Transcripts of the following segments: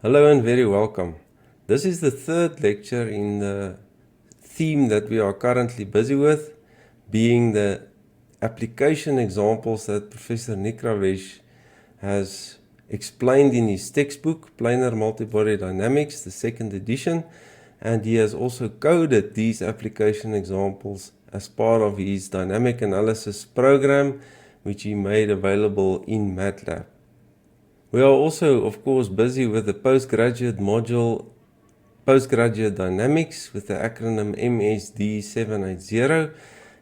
Hello and very welcome. This is the third lecture in the theme that we are currently busy with, being the application examples that Professor Nick Ravesh has explained in his textbook, Planar Multibody Dynamics, the second edition, and he has also coded these application examples as part of his dynamic analysis program, which he made available in MATLAB. We are also, of course, busy with the postgraduate module, Postgraduate Dynamics, with the acronym msd780,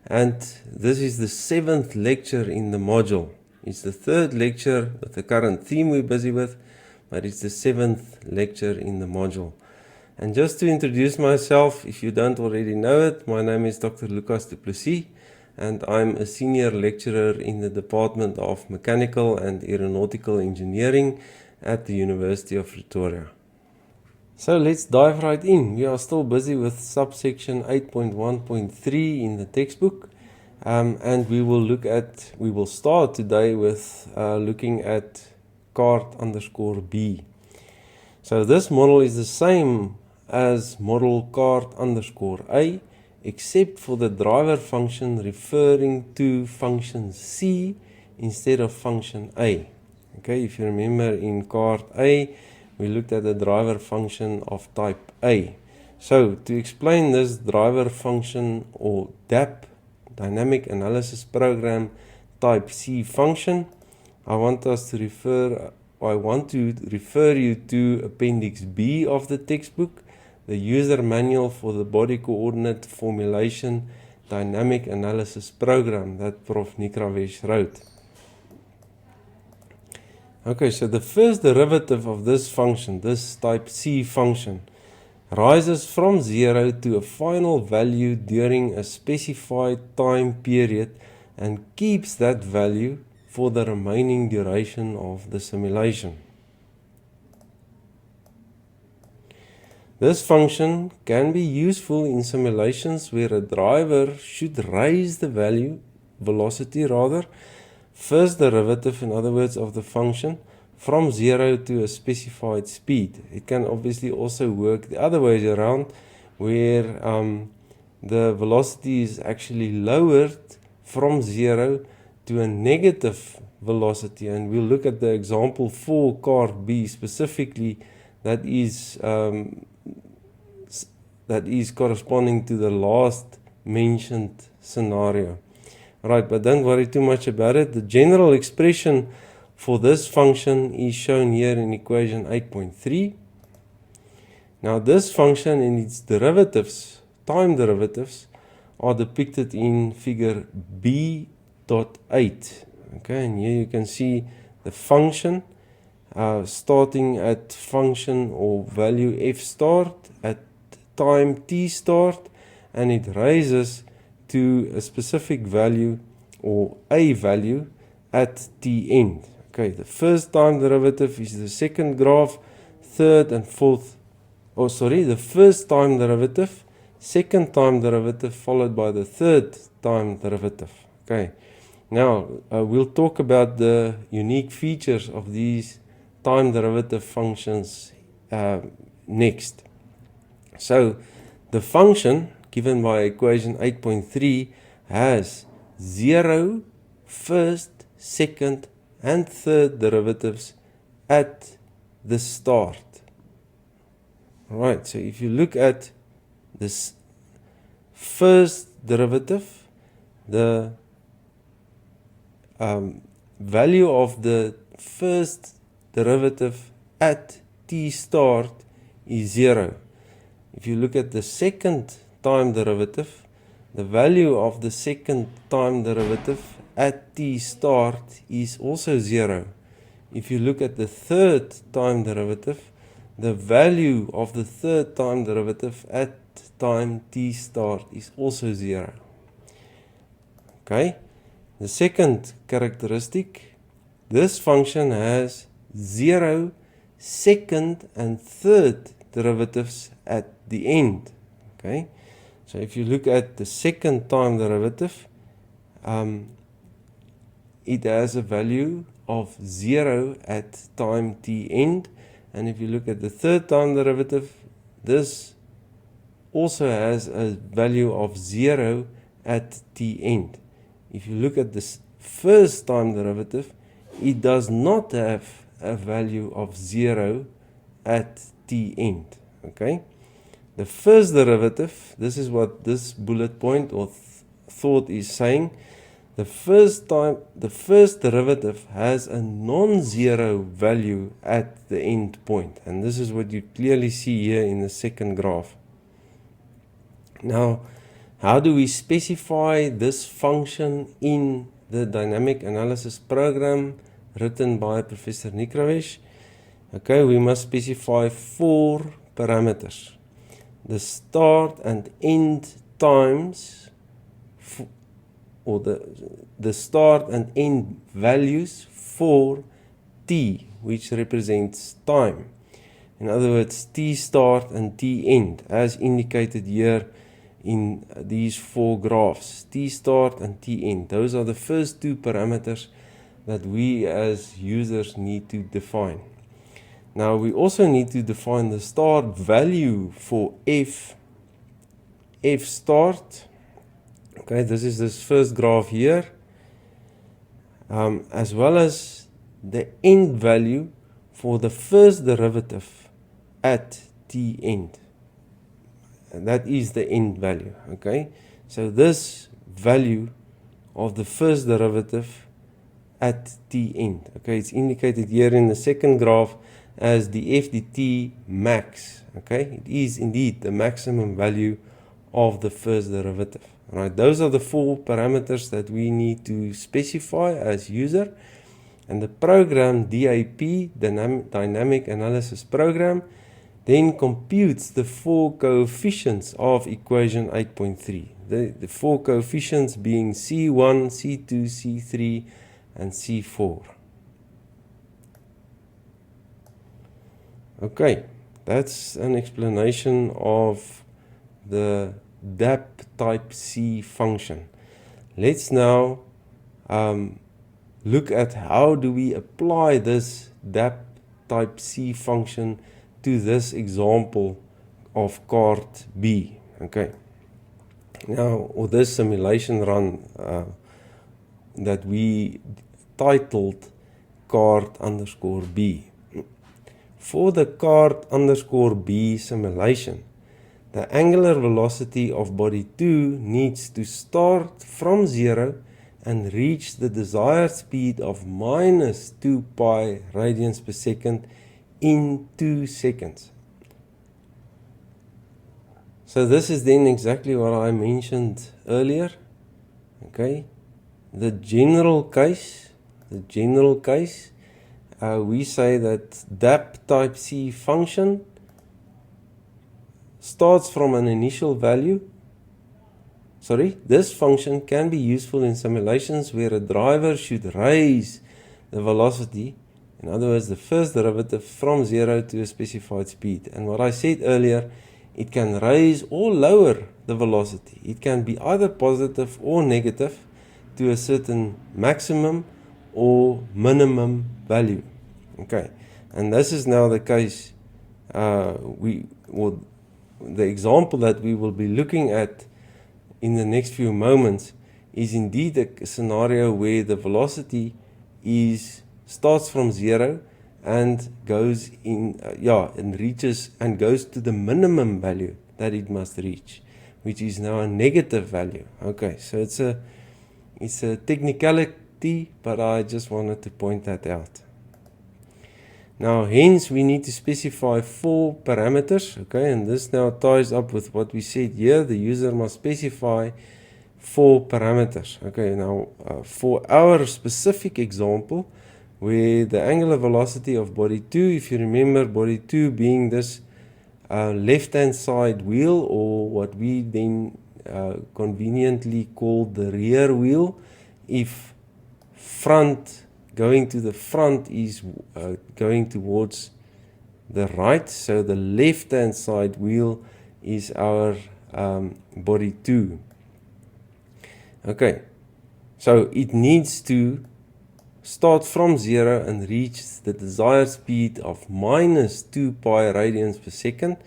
and this is the 7th lecture in the module. It's the third lecture with the current theme we're busy with, but it's the 7th lecture in the module. And just to introduce myself, if you don't already know it, my name is Dr. Lucas du Plessis, and I'm a senior lecturer in the Department of Mechanical and Aeronautical Engineering at the University of Pretoria. So let's dive right in. We are still busy with subsection 8.1.3 in the textbook, and we will start today with looking at cart_B. So this model is the same as model cart_A, except for the driver function referring to function C instead of function A. Okay, if you remember in cart A, we looked at the driver function of type A. So to explain this driver function or DAP, Dynamic Analysis Program type C function, I want to refer you to Appendix B of the textbook, the user manual for the body coordinate formulation dynamic analysis program that Prof. Nick Ravesh wrote. Okay, so the first derivative of this function, this type C function, rises from 0 to a final value during a specified time period and keeps that value for the remaining duration of the simulation. This function can be useful in simulations where a driver should raise the velocity, first derivative, in other words, of the function from 0 to a specified speed. It can obviously also work the other way around, where the velocity is actually lowered from 0 to a negative velocity, and we'll look at the example for cart B specifically that is corresponding to the last mentioned scenario. Right, but don't worry too much about it. The general expression for this function is shown here in equation 8.3. Now this function and its derivatives, time derivatives, are depicted in figure B.8. Okay, and here you can see the function starting at function or value f start at time t start, and it raises to a specific value or a value at t end. Okay, the first time derivative is the second graph, the first time derivative, second time derivative, followed by the third time derivative. Okay, now we'll talk about the unique features of these time derivative functions next. So the function given by equation 8.3 has 0 first, second, and third derivatives at the start. Alright, so if you look at this first derivative, the value of the first derivative at t start is 0. If you look at the second time derivative, the value of the second time derivative at t start is also 0. If you look at the third time derivative, the value of the third time derivative at time t start is also 0. Okay, the second characteristic, this function has 0 second and third derivatives at the end. Okay, so if you look at the second time derivative, it has a value of 0 at time t end, And if you look at the third time derivative, this also has a value of 0 at t end. If you look at this first time derivative, it does not have a value of 0 at t end. Okay? The first derivative, this is what this bullet point or thought is saying. The first derivative has a non-zero value at the end point. And this is what you clearly see here in the second graph. Now, how do we specify this function in the dynamic analysis program written by Professor Nikravesh? Okay, we must specify 4 parameters. The start and end times, or the start and end values for t, which represents time. In other words, t start and t end, as indicated here in these 4 graphs. T start and t end. Those are the first 2 parameters that we as users need to define. Now we also need to define the start value for f start. Okay, this is this first graph here, as well as the end value for the first derivative at t end. And that is the end value. Okay, so this value of the first derivative at t end. Okay, it's indicated here in the second graph as the f dt max. Okay, it is indeed the maximum value of the first derivative. Right, those are the 4 parameters that we need to specify as user, and the program DAP, Dynamic Analysis Program, then computes the 4 coefficients of equation 8.3. The 4 coefficients being C1, C2, C3, and C4. Okay, that's an explanation of the DAP type C function. Let's now look at how do we apply this DAP type C function to this example of cart B. Okay, now, or this simulation run that we titled cart_B. For the cart_B simulation, the angular velocity of body 2 needs to start from 0 and reach the desired speed of minus 2 pi radians per second in 2 seconds. So this is then exactly what I mentioned earlier. Okay, the general case, we say that DAP type C function starts from an initial value. This function can be useful in simulations where a driver should raise the velocity, in other words, the first derivative, from 0 to a specified speed. And what I said earlier, it can raise or lower the velocity. It can be either positive or negative to a certain maximum or minimum value. Okay, and this is now the case. The example that we will be looking at in the next few moments is indeed a scenario where the velocity starts from 0 and goes and reaches and goes to the minimum value that it must reach, which is now a negative value. Okay, so it's a technicality, but I just wanted to point that out. Now, hence, we need to specify 4 parameters, okay, and this now ties up with what we said here. The user must specify 4 parameters. Okay, now, for our specific example, where the angular velocity of body 2, if you remember, body 2 being this left-hand side wheel, or what we then conveniently call the rear wheel, if going to the front is going towards the right, so the left-hand side wheel is our body 2. Okay, so it needs to start from 0 and reach the desired speed of minus 2 pi radians per second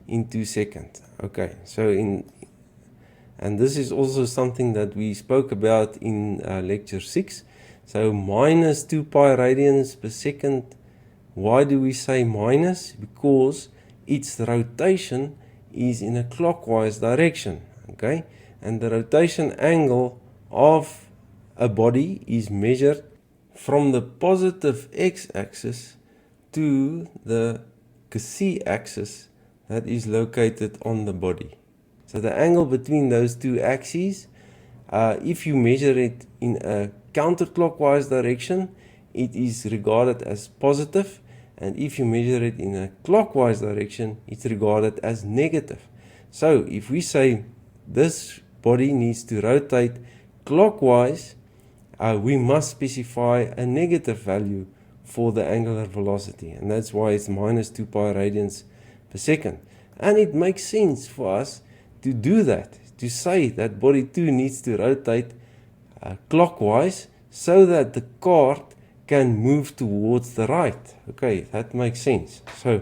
in 2 seconds. Okay, so and this is also something that we spoke about in lecture 6. So minus 2 pi radians per second. Why do we say minus? Because its rotation is in a clockwise direction. Okay, and the rotation angle of a body is measured from the positive x-axis to the z-axis that is located on the body. So the angle between those two axes, if you measure it in a counterclockwise direction, it is regarded as positive, and if you measure it in a clockwise direction, it's regarded as negative. So if we say this body needs to rotate clockwise, we must specify a negative value for the angular velocity, and that's why it's minus 2 pi radians per second. And it makes sense for us to do that, to say that body 2 needs to rotate clockwise so that the cart can move towards the right. Okay, that makes sense. So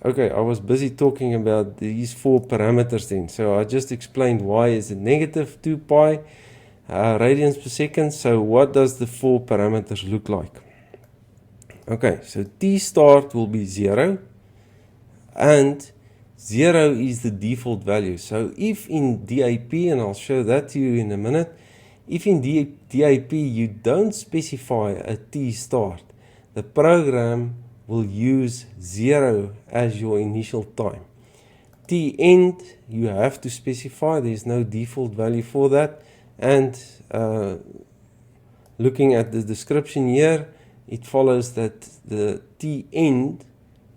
okay, I was busy talking about these 4 parameters then. So I just explained why is it negative 2 pi radians per second. So what does the 4 parameters look like? Okay, so T start will be 0, and 0 is the default value. So if in DAP, and I'll show that to you in a minute, if in DAP you don't specify a T start, the program will use 0 as your initial time. T end, you have to specify, there's no default value for that. And looking at the description here, it follows that the T end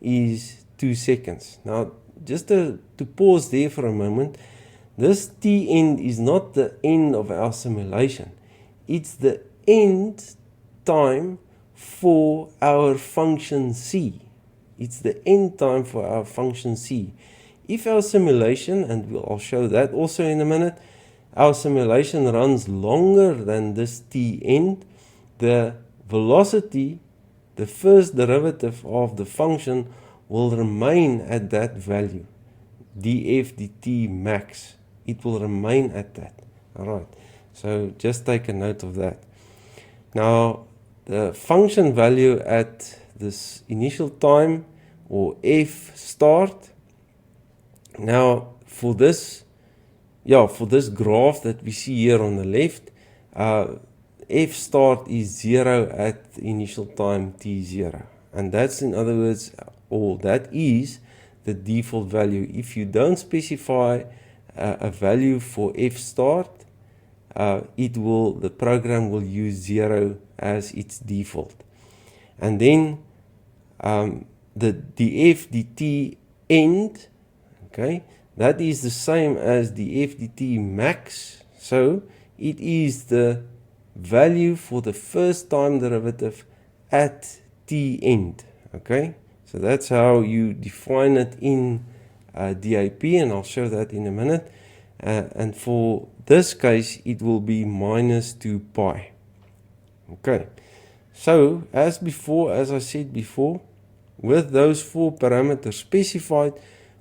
is 2 seconds. Now, just to pause there for a moment, this T end is not the end of our simulation. It's the end time for our function C. It's the end time for our function C. If our simulation, and I'll show that also in a minute, our simulation runs longer than this T end, the velocity, the first derivative of the function, will remain at that value, df dt max. It will remain at that. Alright, so just take a note of that. Now, the function value at this initial time, or f start, now for this graph that we see here on the left, f start is 0 at the initial time t0, and that's, in other words, or that is the default value. If you don't specify a value for f start, the program will use 0 as its default. And then the df dt end, okay, that is the same as the df dt max. So it is the value for the first time derivative at t end. Okay, so that's how you define it in DAP, and I'll show that in a minute. And for this case, it will be minus 2 pi. Okay, so as I said before, with those 4 parameters specified,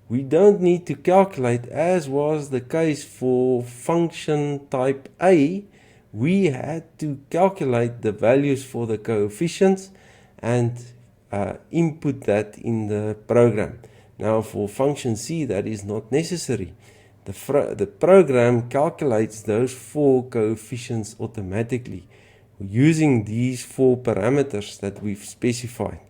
we don't need to calculate, as was the case for function type A. We had to calculate the values for the coefficients and input that in the program. Now for function C, that is not necessary. The program calculates those 4 coefficients automatically using these 4 parameters that we've specified.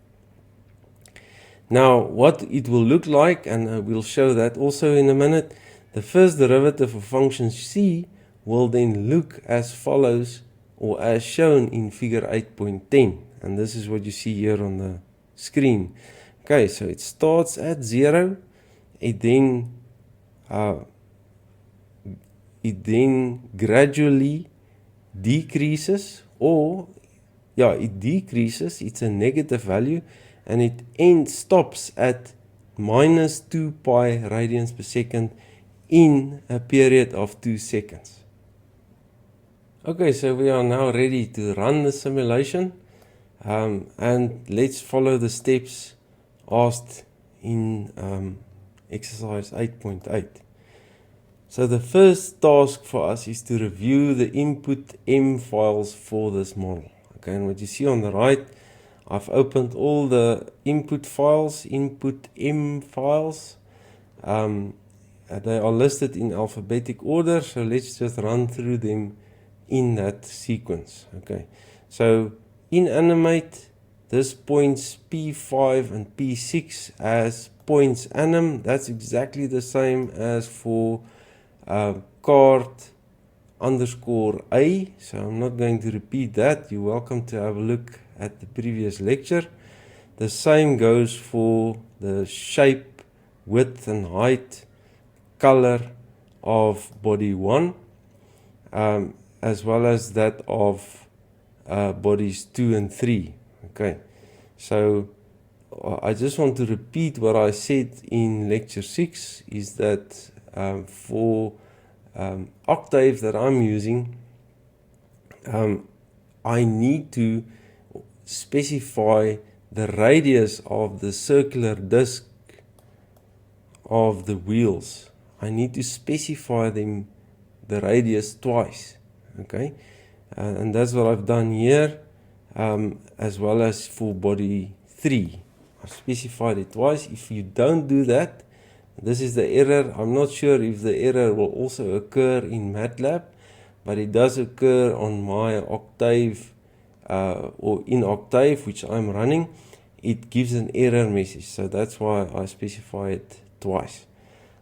Now what it will look like, and we'll show that also in a minute, the first derivative of function C will then look as follows, or as shown in figure 8.10, and this is what you see here on the screen. Okay, so it starts at 0, it then gradually decreases, it decreases, it's a negative value, and it stops at minus 2 pi radians per second in a period of 2 seconds. Okay, so we are now ready to run the simulation, and let's follow the steps asked in exercise 8.8. So the first task for us is to review the input M files for this model. Okay, and what you see on the right, I've opened all the input files, input M files. They are listed in alphabetic order, so let's just run through them in that sequence. Okay, so in animate, this points P5 and P6 as points anim. That's exactly the same as for card underscore A, so I'm not going to repeat that. You're welcome to have a look at the previous lecture. The same goes for the shape, width and height, color of body 1, as well as that of bodies 2 and 3. Okay, so I just want to repeat what I said in lecture 6, is that for octave that I'm using, I need to specify the radius of the circular disc of the wheels. I need to specify them, the radius, twice. Okay, and that's what I've done here, as well as for body 3. I've specified it twice. If you don't do that, this is the error. I'm not sure if the error will also occur in MATLAB, but it does occur on my Octave, or in Octave, which I'm running. It gives an error message, so that's why I specify it twice.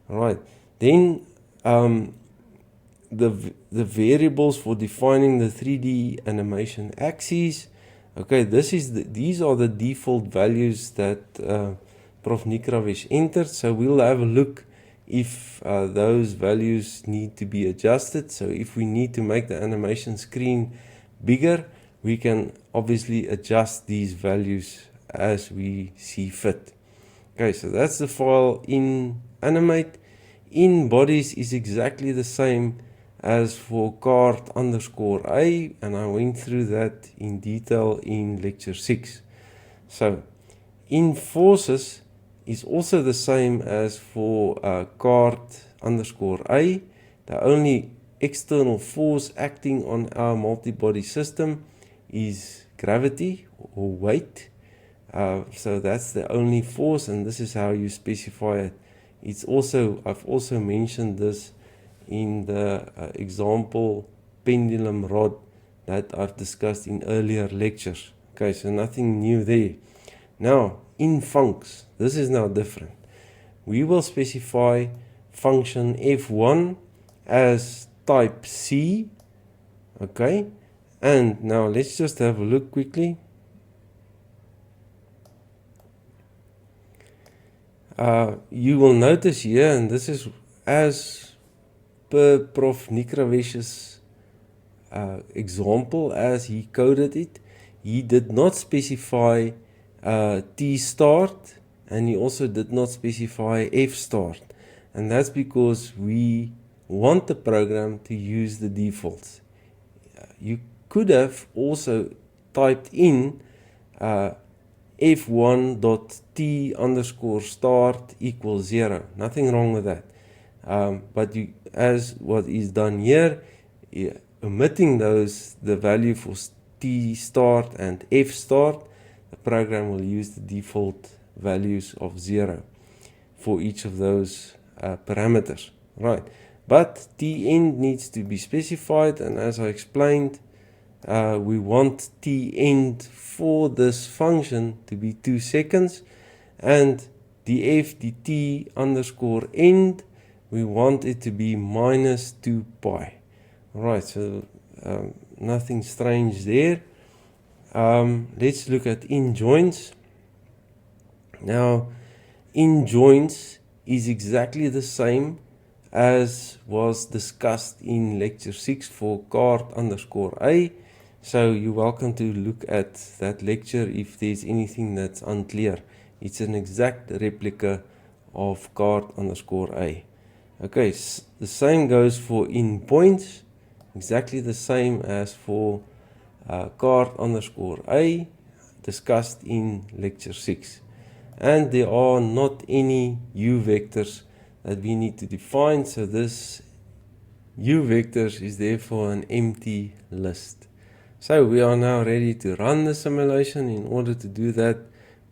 Alright, then the variables for defining the 3D animation axes. Okay, these are the default values that Prof. Nikravesh entered, so we'll have a look if those values need to be adjusted. So if we need to make the animation screen bigger, we can obviously adjust these values as we see fit. Okay, so that's the file in animate. In bodies is exactly the same as for card underscore A, and I went through that in detail in lecture 6. So in forces is also the same as for card underscore A. The only external force acting on our multi-body system is gravity or weight. So that's the only force, and this is how you specify it. I've also mentioned this in the example pendulum rod that I've discussed in earlier lectures. Okay, so nothing new there. Now, in funcs, this is now different. We will specify function f1 as type C. Okay, and now let's just have a look quickly. You will notice here, and this is as per Prof. Nikravesh's example as he coded it, he did not specify T start, and he also did not specify F start, and that's because we want the program to use the defaults. You could have also typed in f1.t underscore start equals 0. Nothing wrong with that. But as what is done here, omitting the value for t start and f start, the program will use the default values of 0 for each of those parameters. Right. But t end needs to be specified, and as I explained, we want t end for this function to be 2 seconds, and the t underscore end, we want it to be minus 2 pi. Alright, so nothing strange there. Let's look at in joints. Now, in joints is exactly the same as was discussed in lecture 6 for card underscore A. So you're welcome to look at that lecture if there's anything that's unclear. It's an exact replica of card underscore A. Okay, the same goes for in points. exactly the same as for card_A discussed in lecture 6. And there are not any u vectors that we need to define, so this u vectors is therefore an empty list. So we are now ready to run the simulation. In order to do that,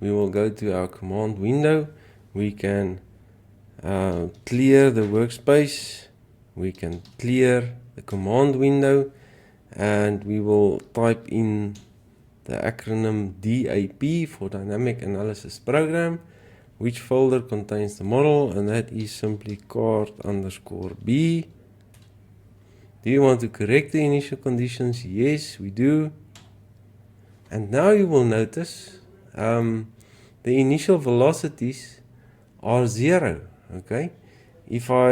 we will go to our command window. We can clear the workspace, we can clear the command window, and we will type in the acronym DAP for Dynamic Analysis Program, which folder contains the model, and that is simply card_B. Do you want to correct the initial conditions? Yes, we do. And now you will notice the initial velocities are 0. Okay, if I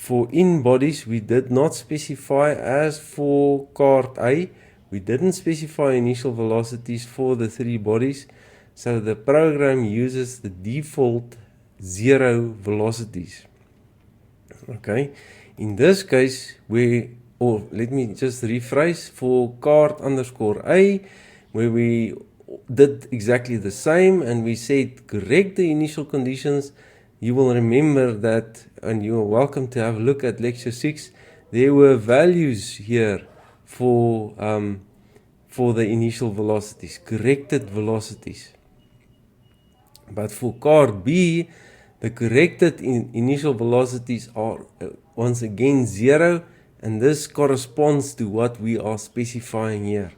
for in bodies we did not specify, as for card A we didn't specify initial velocities for the 3 bodies, so the program uses the default 0 velocities. Okay, in this case let me just rephrase, for card_A where we did exactly the same and we said correct the initial conditions, you will remember that, and you are welcome to have a look at lecture 6, there were values here for the initial velocities, corrected velocities. But for card B, the corrected initial velocities are once again 0, and this corresponds to what we are specifying here.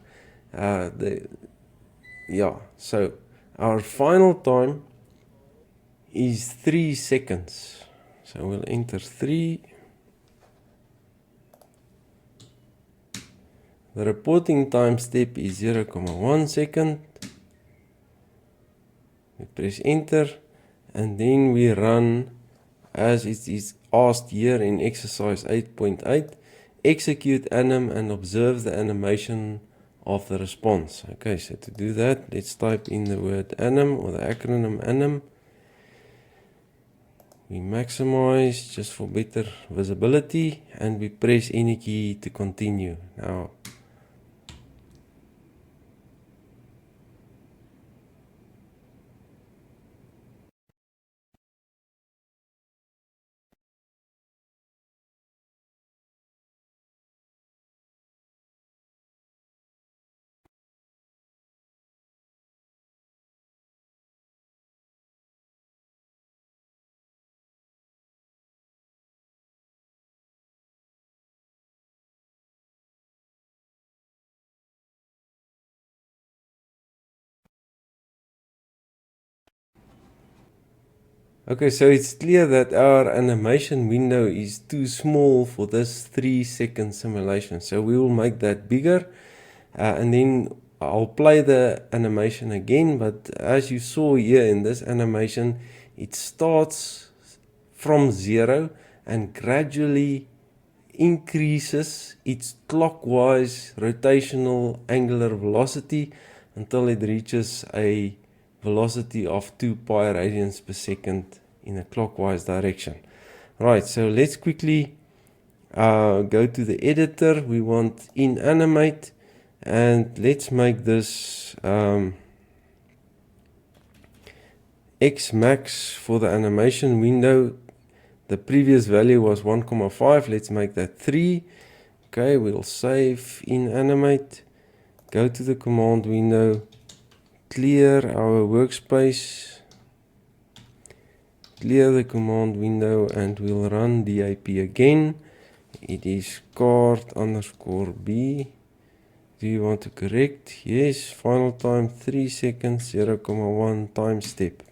So our final time is 3 seconds. So we'll enter 3. The reporting time step is 0.1 second. We press enter, and then we run as it is asked here in exercise 8.8. Execute anim and observe the animation of the response. Okay, so to do that, let's type in the word anim, or the acronym anim. We maximize just for better visibility, and we press any key to continue. Now, okay, so it's clear that our animation window is too small for this 3-second simulation. So we will make that bigger, and then I'll play the animation again. But as you saw here in this animation, it starts from 0 and gradually increases its clockwise rotational angular velocity until it reaches a velocity of 2 pi radians per second in a clockwise direction. Right, so let's quickly go to the editor. We want inanimate, and let's make this X max for the animation window. The previous value was 1,5. Let's make that 3. Okay, we'll save inanimate, go to the command window, clear our workspace, clear the command window, and we'll run DAP again. It is card_B. Do you want to correct? Yes. Final time 3 seconds, 0.1 time step.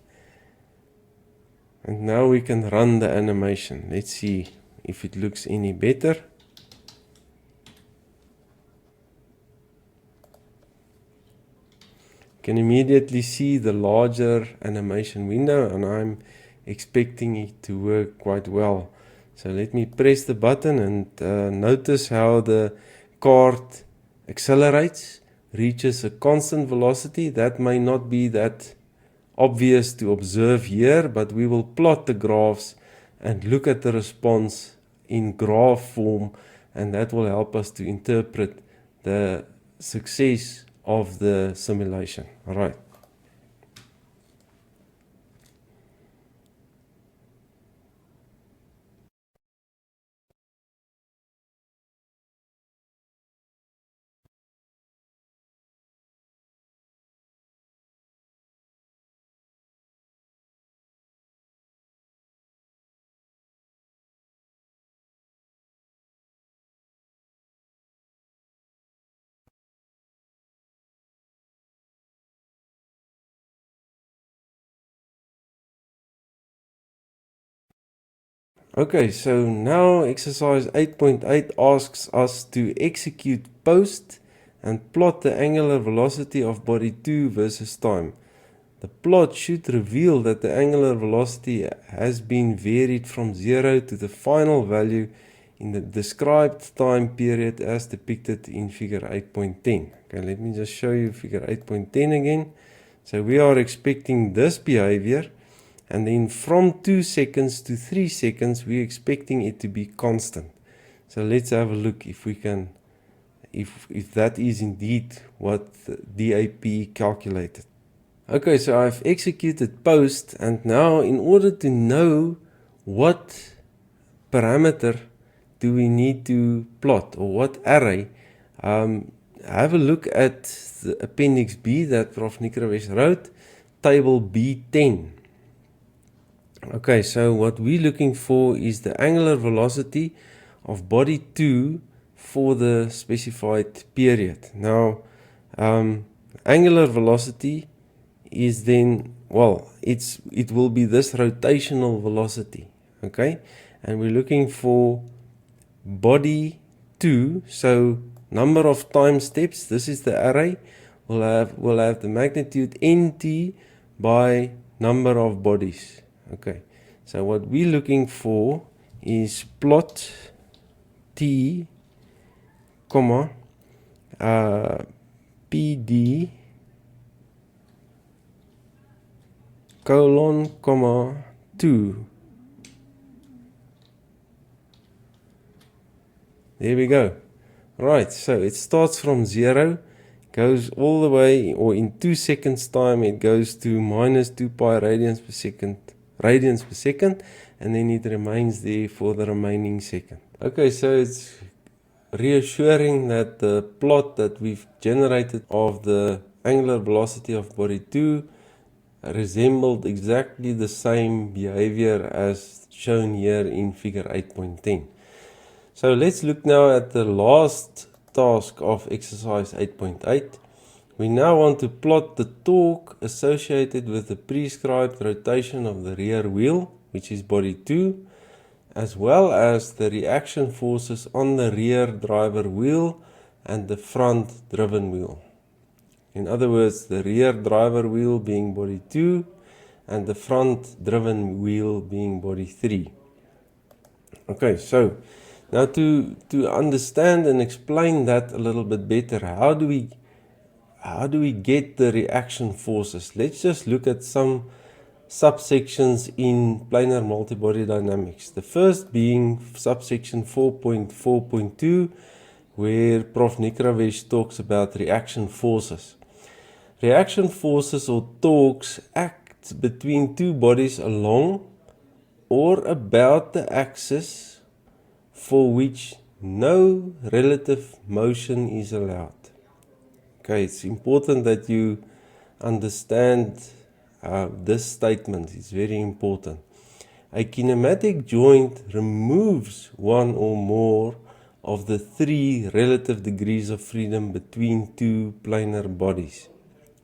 And now we can run the animation. Let's see if it looks any better. You can immediately see the larger animation window, and I'm expecting it to work quite well. So let me press the button, and notice how the card accelerates, reaches a constant velocity. That may not be that obvious to observe here, but we will plot the graphs and look at the response in graph form, and that will help us to interpret the success of the simulation. All right. Okay, so now exercise 8.8 asks us to execute post and plot the angular velocity of body 2 versus time. The plot should reveal that the angular velocity has been varied from 0 to the final value in the described time period as depicted in figure 8.10. Okay, let me just show you figure 8.10 again. So we are expecting this behavior, and then from 2 seconds to 3 seconds we're expecting it to be constant. So let's have a look if we can, if that is indeed what the DAP calculated. Okay, so I've executed post, and now in order to know what parameter do we need to plot, or what array, have a look at the appendix B that Prof. Nikravesh wrote, table B10. Okay, so what we're looking for is the angular velocity of body 2 for the specified period. Now, angular velocity is then, well, it will be this rotational velocity, okay? And we're looking for body 2, so number of time steps, this is the array, we'll have the magnitude nt by number of bodies. Okay, so what we're looking for is plot t, comma, pd, colon, comma, 2. There we go. Right, so it starts from 0, goes all the way, or in 2 seconds time, it goes to minus 2 pi radians per second, and then it remains there for the remaining second. Okay, so it's reassuring that the plot that we've generated of the angular velocity of body 2 resembled exactly the same behavior as shown here in figure 8.10. So let's look now at the last task of exercise 8.8. We now want to plot the torque associated with the prescribed rotation of the rear wheel, which is body 2, as well as the reaction forces on the rear driver wheel and the front driven wheel. In other words, the rear driver wheel being body 2 and the front driven wheel being body 3. Okay, so now to understand and explain that a little bit better, how do we get the reaction forces? Let's just look at some subsections in planar multibody dynamics. The first being subsection 4.4.2, where Prof. Nikravesh talks about reaction forces. Reaction forces or torques act between two bodies along or about the axis for which no relative motion is allowed. Okay, it's important that you understand this statement. It's very important. A kinematic joint removes one or more of the 3 relative degrees of freedom between two planar bodies.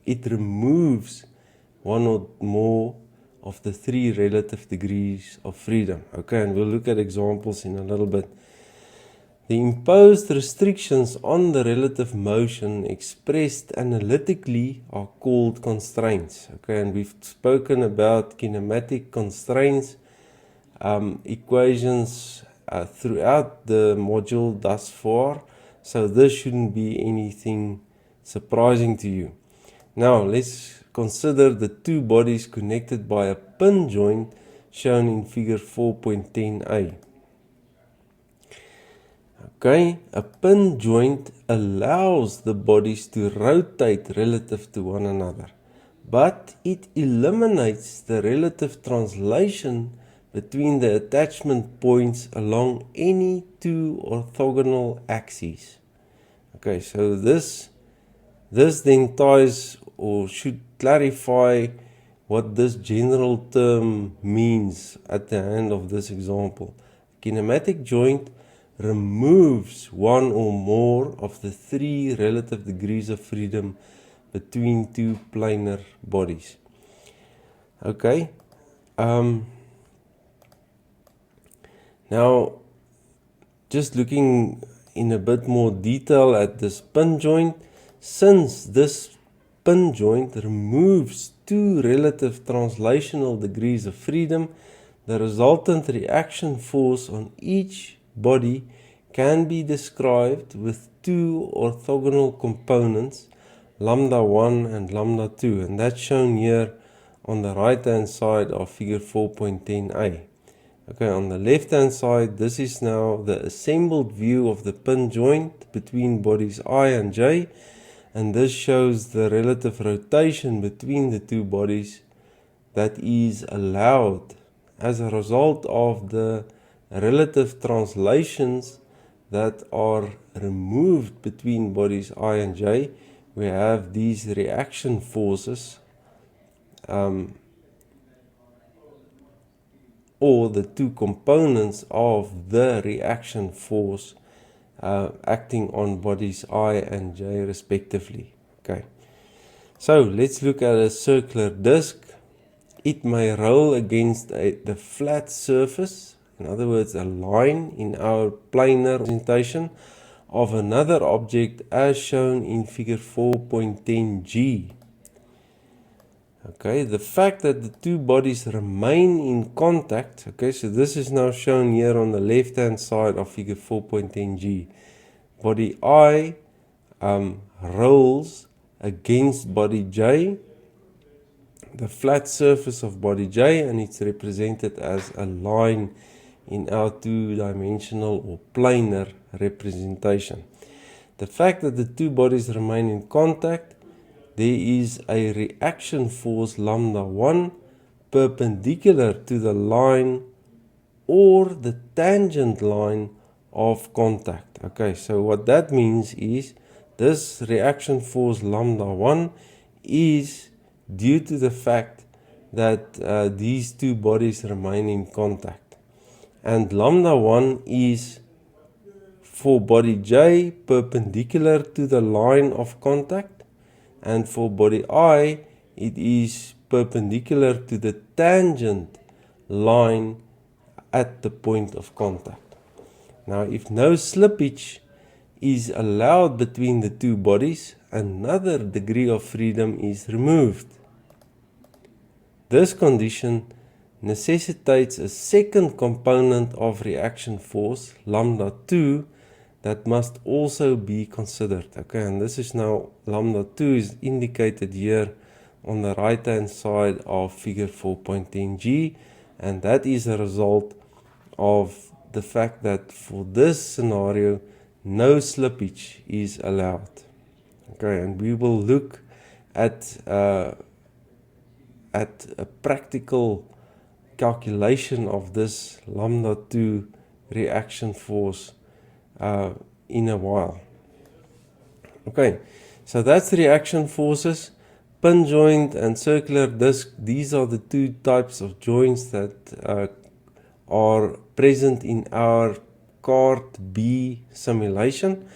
It removes one or more of the 3 relative degrees of freedom. Okay, and we'll look at examples in a little bit. The imposed restrictions on the relative motion expressed analytically are called constraints. Okay, and we've spoken about kinematic constraints equations throughout the module thus far, so this shouldn't be anything surprising to you. Now let's consider the two bodies connected by a pin joint shown in figure 4.10a. Okay, a pin joint allows the bodies to rotate relative to one another, but it eliminates the relative translation between the attachment points along any two orthogonal axes. Okay, so this then ties or should clarify what this general term means at the end of this example. Kinematic joint removes one or more of the three relative degrees of freedom between two planar bodies. Okay, now just looking in a bit more detail at this pin joint, since this pin joint removes two relative translational degrees of freedom, the resultant reaction force on each body can be described with two orthogonal components, lambda 1 and lambda 2, and that's shown here on the right hand side of figure 4.10a. Okay, on the left hand side, this is now the assembled view of the pin joint between bodies I and J, and this shows the relative rotation between the two bodies that is allowed as a result of the relative translations that are removed between bodies I and J. We have these reaction forces or the two components of the reaction force acting on bodies I and J respectively. Okay, so let's look at a circular disc. It may roll against the flat surface, in other words a line in our planar representation of another object as shown in figure 4.10g. Okay, the fact that the two bodies remain in contact, okay, so this is now shown here on the left hand side of figure 4.10g. Body I rolls against body J, the flat surface of body J, and it's represented as a line in our two-dimensional or planar representation. The fact that the two bodies remain in contact, there is a reaction force lambda 1 perpendicular to the line or the tangent line of contact. Okay, so what that means is this reaction force lambda 1 is due to the fact that these two bodies remain in contact. And lambda 1 is for body J perpendicular to the line of contact, and for body I it is perpendicular to the tangent line at the point of contact. Now if no slippage is allowed between the two bodies, another degree of freedom is removed. This condition necessitates a second component of reaction force, lambda 2, that must also be considered. Okay, and this is now lambda 2 is indicated here on the right hand side of figure 4.10g, and that is a result of the fact that for this scenario no slippage is allowed. Okay, and we will look at a practical calculation of this lambda 2 reaction force in a while. Okay, so that's reaction forces. Pin joint and circular disc, these are the two types of joints that are present in our Cart B simulation.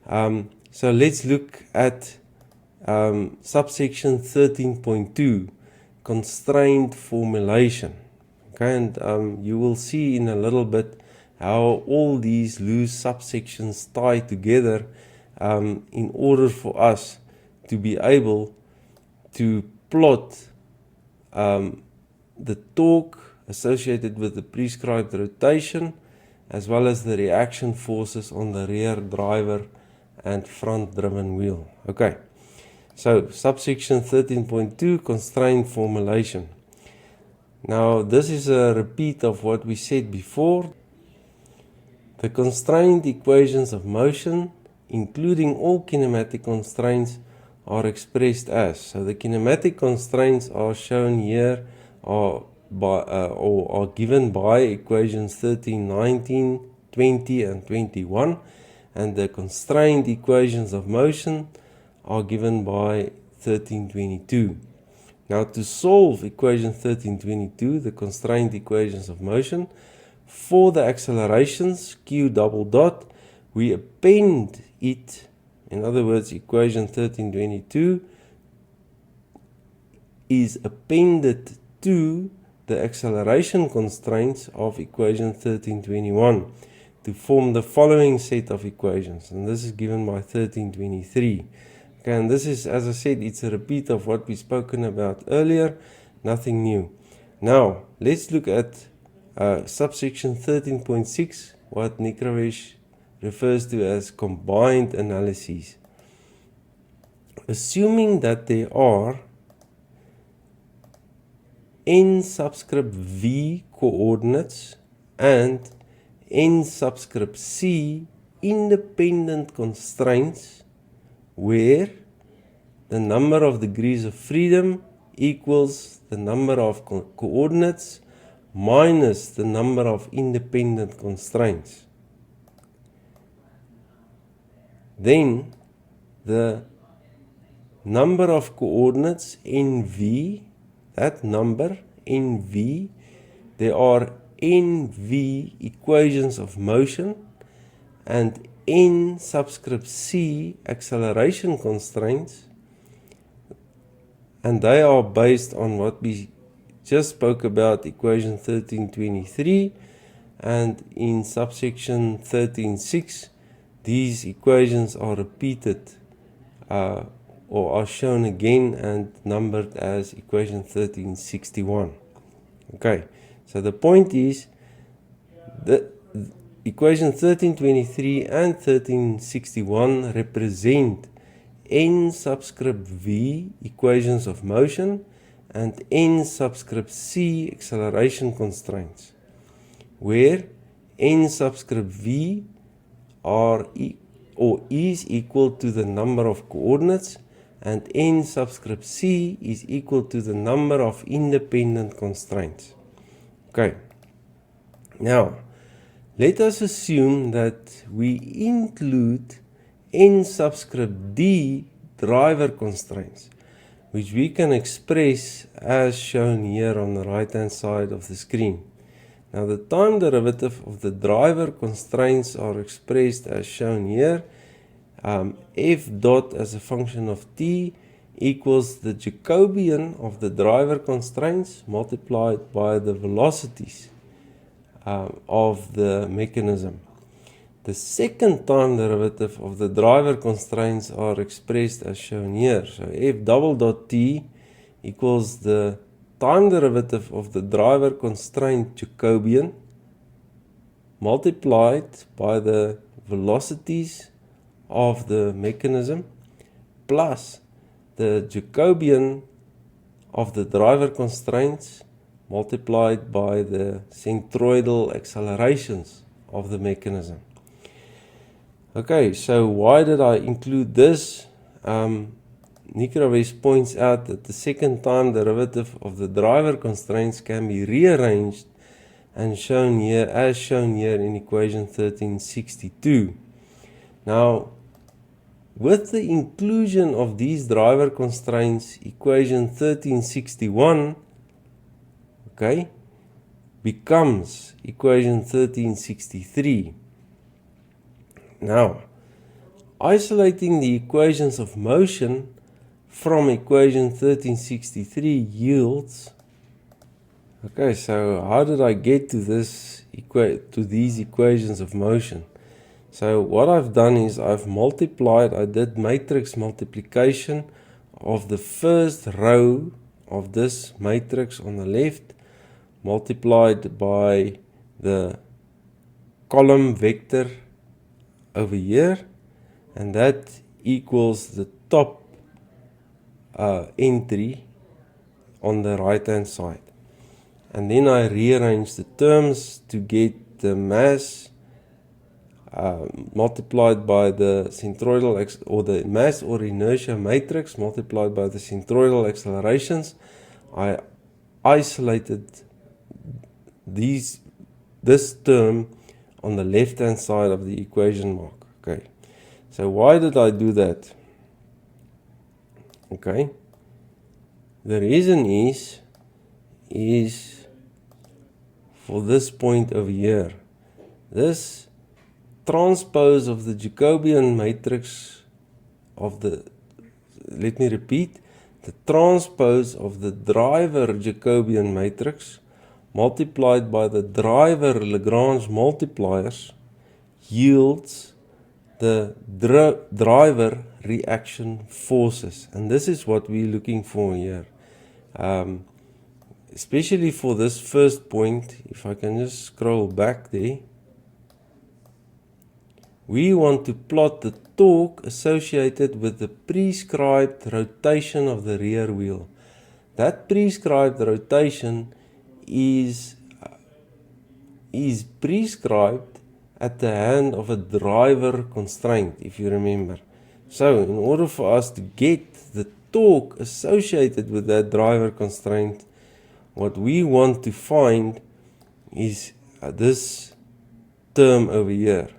So let's look at subsection 13.2, constraint formulation. Okay, and you will see in a little bit how all these loose subsections tie together in order for us to be able to plot the torque associated with the prescribed rotation, as well as the reaction forces on the rear driver and front driven wheel. Okay, so subsection 13.2, constraint formulation. Now this is a repeat of what we said before. The constraint equations of motion, including all kinematic constraints, are expressed as. So the kinematic constraints are shown here or are given by equations 13, 19, 20 and 21, and the constraint equations of motion are given by 1322. Now to solve equation 1322, the constraint equations of motion, for the accelerations q double dot, we append it, in other words, equation 1322 is appended to the acceleration constraints of equation 1321 to form the following set of equations, and this is given by 1323. Okay, and this is, as I said, it's a repeat of what we've spoken about earlier, nothing new. Now, let's look at subsection 13.6, what Nikravesh refers to as combined analyses. Assuming that there are n subscript v coordinates and n subscript c independent constraints where the number of degrees of freedom equals the number of coordinates minus the number of independent constraints, then the number of coordinates nv, that number nv, there are nv equations of motion and n subscript c acceleration constraints, and they are based on what we just spoke about, equation 1323, and in subsection 13.6 these equations are repeated or are shown again and numbered as equation 1361. Okay, so the point is that equation 1323 and 1361 represent n subscript v equations of motion and n subscript c acceleration constraints, where n subscript v are is equal to the number of coordinates and n subscript c is equal to the number of independent constraints. Okay, now let us assume that we include n subscript d driver constraints, which we can express as shown here on the right hand side of the screen. Now the time derivative of the driver constraints are expressed as shown here. F dot as a function of t equals the Jacobian of the driver constraints multiplied by the velocities of the mechanism. The second time derivative of the driver constraints are expressed as shown here. So F double dot t equals the time derivative of the driver constraint Jacobian multiplied by the velocities of the mechanism plus the Jacobian of the driver constraints multiplied by the centroidal accelerations of the mechanism. Okay, so why did I include this? Nikravesh points out that the second time derivative of the driver constraints can be rearranged and shown here as shown here in equation 1362. Now, with the inclusion of these driver constraints, equation 1361 becomes equation 1363. Now, isolating the equations of motion from equation 1363 yields. Okay, so how did I get to these equations of motion? So what I've done is I've multiplied, I did matrix multiplication of the first row of this matrix on the left, multiplied by the column vector over here, and that equals the top entry on the right hand side. And then I rearrange the terms to get the mass multiplied by the centroidal or the mass or inertia matrix multiplied by the centroidal accelerations, I isolated this term on the left hand side of the equation mark. Okay, so why did I do that? Okay, the reason is for this point over here. This transpose of the Jacobian matrix of the, let me repeat, the transpose of the driver Jacobian matrix multiplied by the driver Lagrange multipliers yields the driver reaction forces, and this is what we're looking for here. Especially for this first point, if I can just scroll back there, we want to plot the torque associated with the prescribed rotation of the rear wheel. That prescribed rotation is prescribed at the hand of a driver constraint, if you remember. So in order for us to get the torque associated with that driver constraint, what we want to find is this term over here.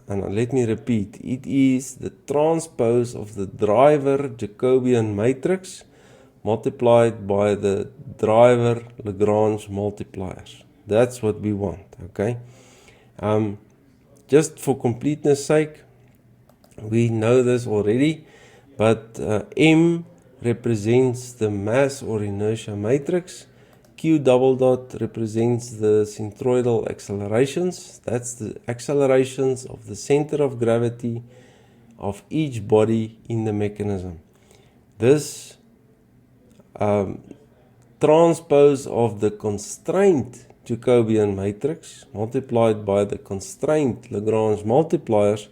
And let me repeat, it is the transpose of the driver Jacobian matrix multiplied by the driver Lagrange multipliers. That's what we want, okay? Just for completeness sake, we know this already, but M represents the mass or inertia matrix. Q double dot represents the centroidal accelerations. That's the accelerations of the center of gravity of each body in the mechanism. This transpose of the constraint Jacobian matrix multiplied by the constraint Lagrange multipliers,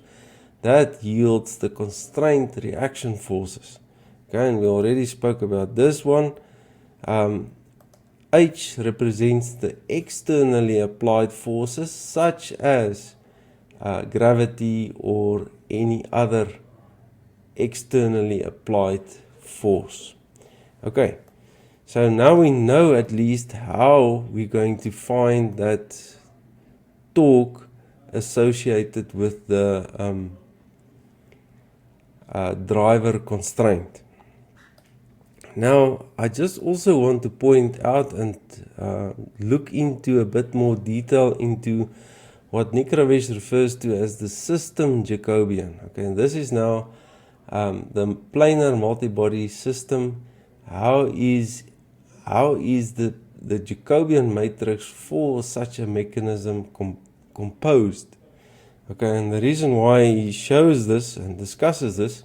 that yields the constraint reaction forces. Okay, and we already spoke about this one. H represents the externally applied forces such as gravity or any other externally applied force. Okay, so now we know at least how we're going to find that torque associated with the driver constraint. Now, I just also want to point out and look into a bit more detail into what Nikravesh refers to as the system Jacobian. Okay, and this is now the planar multibody system. How is the Jacobian matrix for such a mechanism composed? Okay, and the reason why he shows this and discusses this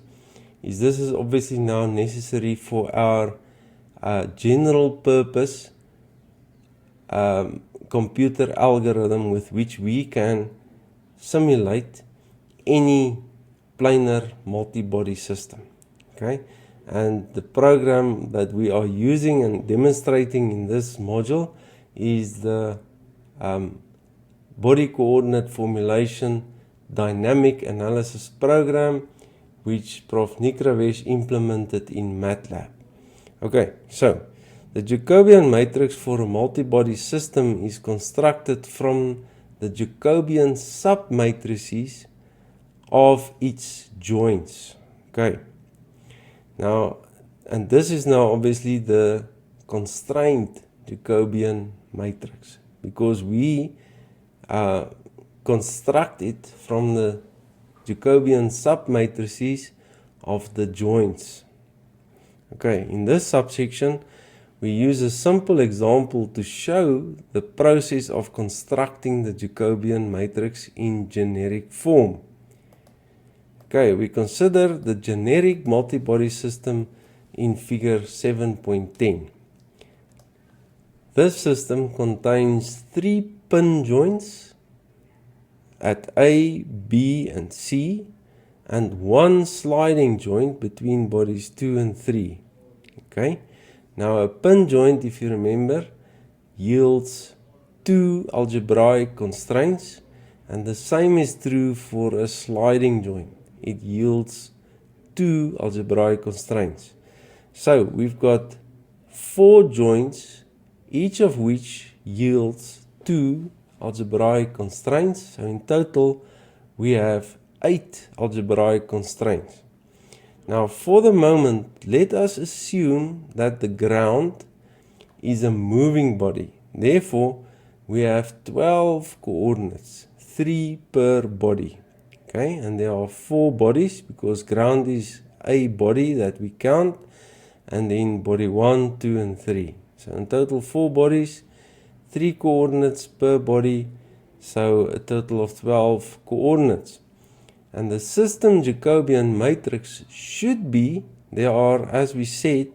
is obviously now necessary for our general purpose computer algorithm with which we can simulate any planar multibody system. Okay, and the program that we are using and demonstrating in this module is the body coordinate formulation dynamic analysis program, which Prof. Nikravesh implemented in MATLAB. Okay, so the Jacobian matrix for a multibody system is constructed from the Jacobian submatrices of its joints. Okay, now, and this is now obviously the constraint Jacobian matrix, because we construct it from the Jacobian submatrices of the joints. Okay, in this subsection, we use a simple example to show the process of constructing the Jacobian matrix in generic form. Okay, we consider the generic multibody system in figure 7.10. This system contains 3 pin joints at A, B, and C, and 1 sliding joint between bodies 2 and 3. Okay, now a pin joint, if you remember, yields 2 algebraic constraints, And the same is true for a sliding joint. It yields 2 algebraic constraints. So we've got 4 joints, each of which yields 2 algebraic constraints. So in total, we have 8 algebraic constraints. Now, for the moment, let us assume that the ground is a moving body. Therefore, we have 12 coordinates, 3 per body. Okay, and there are 4 bodies because ground is a body that we count, and then body 1, 2, and 3. So in total 4 bodies, 3 coordinates per body, so a total of 12 coordinates. And the system Jacobian matrix should be, there are, as we said,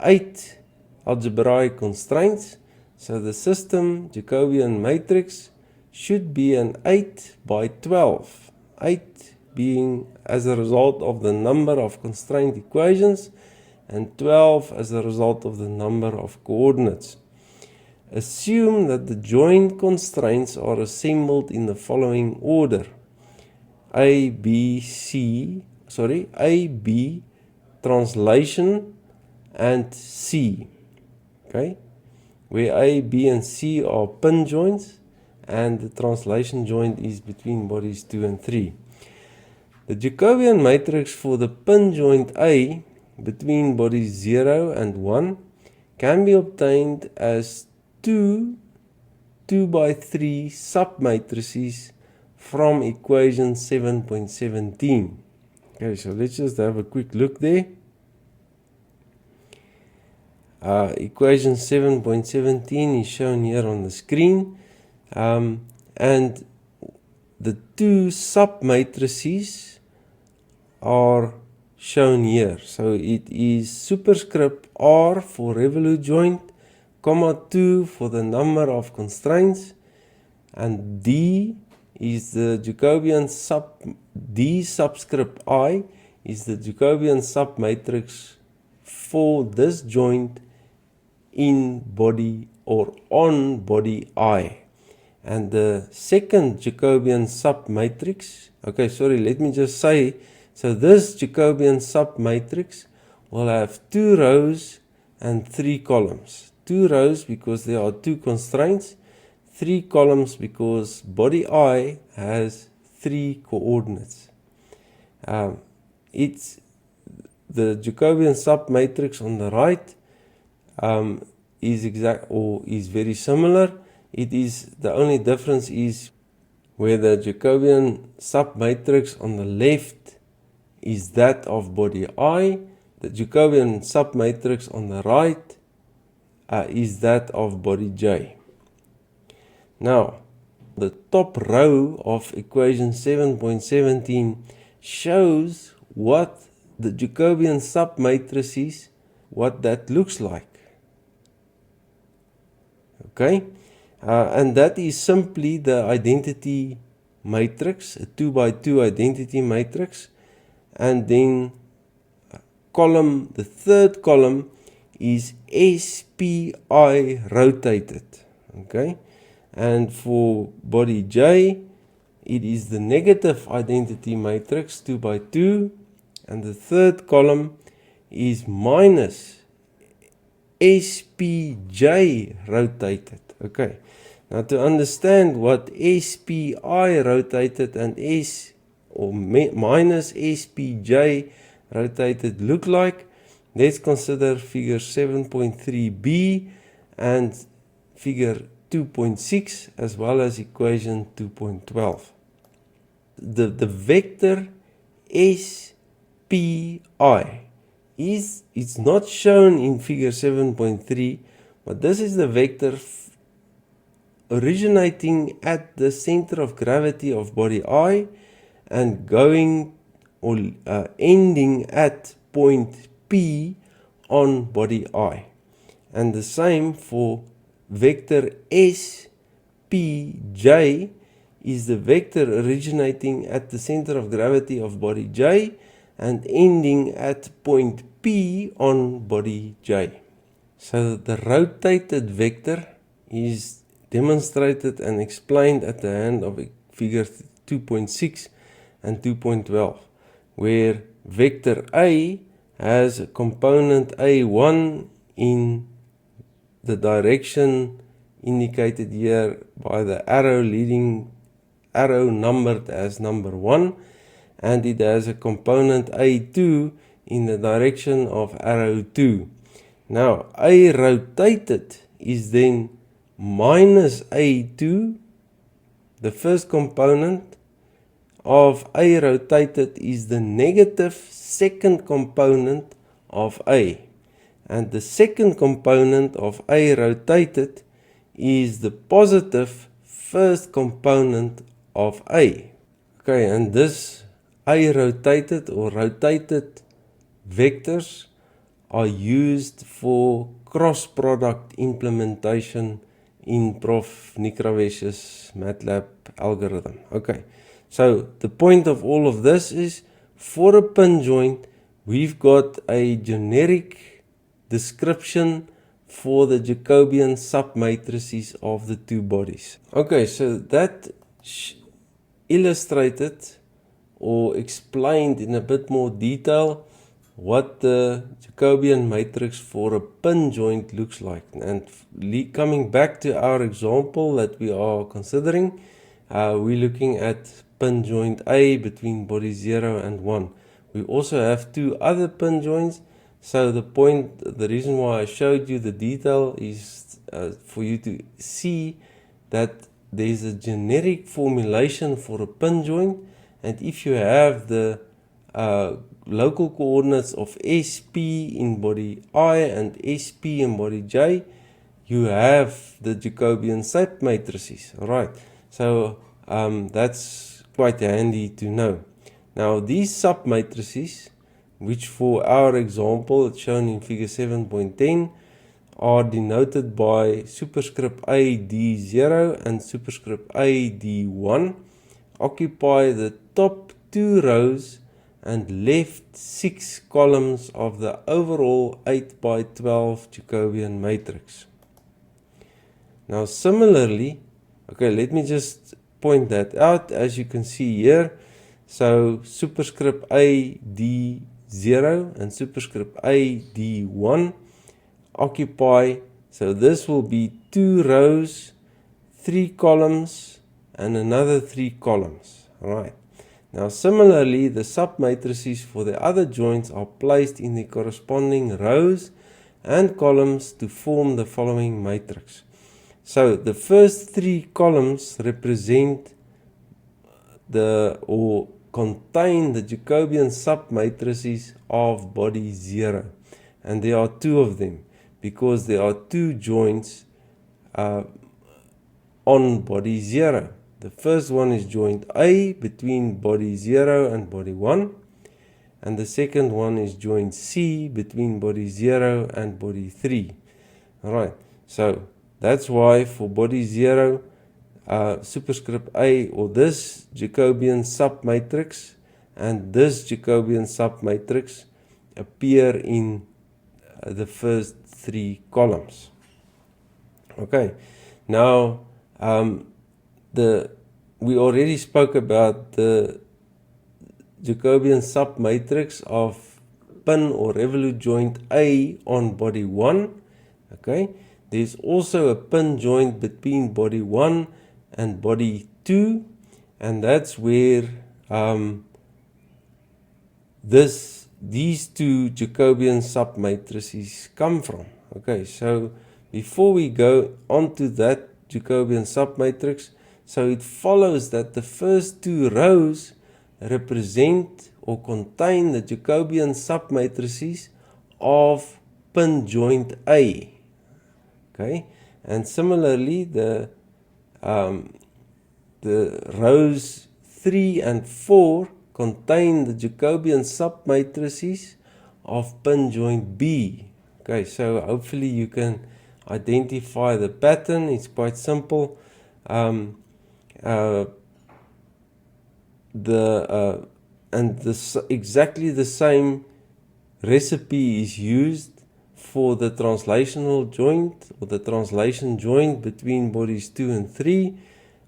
8 algebraic constraints. So the system Jacobian matrix should be an 8 by 12. 8 being as a result of the number of constraint equations, and 12 as a result of the number of coordinates. Assume that the joint constraints are assembled in the following order. A, B, translation, and C. Okay, where A, B, and C are pin joints, and the translation joint is between bodies 2 and 3. The Jacobian matrix for the pin joint A between bodies 0 and 1 can be obtained as 2 by 3 submatrices from equation 7.17. Okay, so let's just have a quick look there. Equation 7.17 is shown here on the screen, and the 2 submatrices are shown here. So it is superscript R for revolute joint, comma 2 for the number of constraints, and D is the Jacobian D subscript I is the Jacobian submatrix for this joint in body or on body I. And the second Jacobian submatrix, okay, sorry, let me just say, so this Jacobian submatrix will have 2 rows and 3 columns. 2 rows because there are 2 constraints, 3 columns because body I has 3 coordinates. It's the Jacobian submatrix on the right is very similar. It is, the only difference is where the Jacobian submatrix on the left is that of body I, the Jacobian submatrix on the right is that of body J. Now, the top row of equation 7.17 shows what the Jacobian submatrix is, what that looks like. Okay, and that is simply the identity matrix, a 2 by 2 identity matrix, and then column, the third column is SPI rotated. Okay, and for body J, it is the negative identity matrix 2 by 2, and the third column is minus SPJ rotated. Okay, now to understand what SPI rotated and minus SPJ rotated look like, let's consider figure 7.3b and figure 2.6 as well as equation 2.12. The vector SPI it's not shown in figure 7.3, but this is the vector originating at the center of gravity of body I and going or ending at point P on body I. And the same for vector SPJ is the vector originating at the center of gravity of body J and ending at point P on body J. So the rotated vector is demonstrated and explained at the end of figure 2.6 and 2.12, where vector A has a component A1 in the direction indicated here by the arrow numbered as number 1, and it has a component A2 in the direction of arrow 2. Now A rotated is then minus A2. The first component of A rotated is the negative second component of A, and the second component of A rotated is the positive first component of A. Okay, and this A rotated or rotated vectors are used for cross product implementation in Prof. Nikravesh's MATLAB algorithm. Okay, so the point of all of this is, for a pin joint, we've got a generic description for the Jacobian submatrices of the two bodies. Okay, so that illustrated or explained in a bit more detail what the Jacobian matrix for a pin joint looks like. And coming back to our example that we are considering, we're looking at pin joint A between body 0 and 1. We also have two other pin joints. So the reason why I showed you the detail is for you to see that there's a generic formulation for a pin joint, and if you have the local coordinates of SP in body I and SP in body J, you have the Jacobian submatrices. Alright, so that's quite handy to know. Now these submatrices, which for our example it's shown in figure 7.10, are denoted by superscript AD0 and superscript AD1, occupy the top 2 rows and left 6 columns of the overall 8 by 12 Jacobian matrix. Now similarly, okay, let me just point that out. As you can see here, so superscript AD0 and superscript AD1 occupy, so this will be 2 rows, 3 columns and another 3 columns. Alright. Now similarly, the submatrices for the other joints are placed in the corresponding rows and columns to form the following matrix. So the first 3 columns represent or contain the Jacobian submatrices of body 0, and there are 2 of them because there are 2 joints on body 0. The first one is joint A between body 0 and body 1, and the second one is joint C between body 0 and body 3. Alright, so that's why for body 0, superscript A, or this Jacobian submatrix and this Jacobian submatrix appear in the first 3 columns. Okay, now we already spoke about the Jacobian submatrix of pin or revolute joint A on body 1. Okay, there's also a pin joint between body 1 and body 2, and that's where these 2 Jacobian submatrices come from. Okay, so before we go on to that Jacobian submatrix, so it follows that the first 2 rows represent or contain the Jacobian submatrices of pin joint A. Okay, and similarly the rows 3 and 4 contain the Jacobian submatrices of pin joint B. Okay, so hopefully you can identify the pattern. It's quite simple. Exactly the same recipe is used for the translational joint or the translation joint between bodies 2 and 3.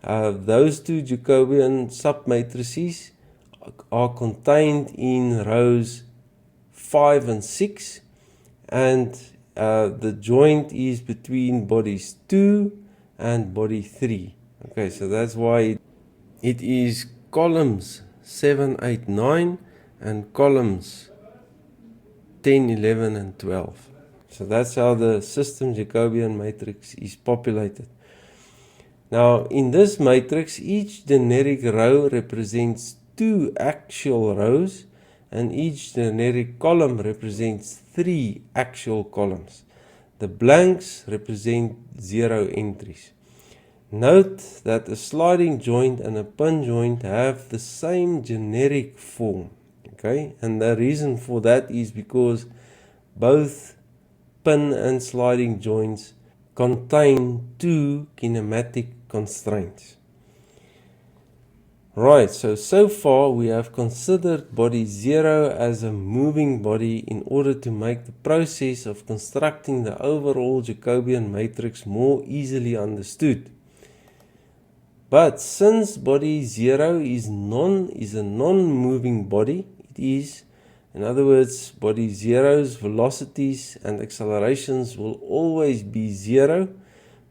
Those two Jacobian submatrices are contained in rows 5 and 6, and the joint is between bodies 2 and body 3. Okay, so that's why it is columns 7, 8, 9 and columns 10, 11 and 12. So that's how the system Jacobian matrix is populated. Now, in this matrix, each generic row represents 2 actual rows, and each generic column represents 3 actual columns. The blanks represent 0 entries. Note that a sliding joint and a pin joint have the same generic form. Okay, and the reason for that is because both pin and sliding joints contain 2 kinematic constraints. Right, so far we have considered body 0 as a moving body in order to make the process of constructing the overall Jacobian matrix more easily understood. But since body 0 is a non-moving body, it is, in other words, body 0's velocities and accelerations will always be 0,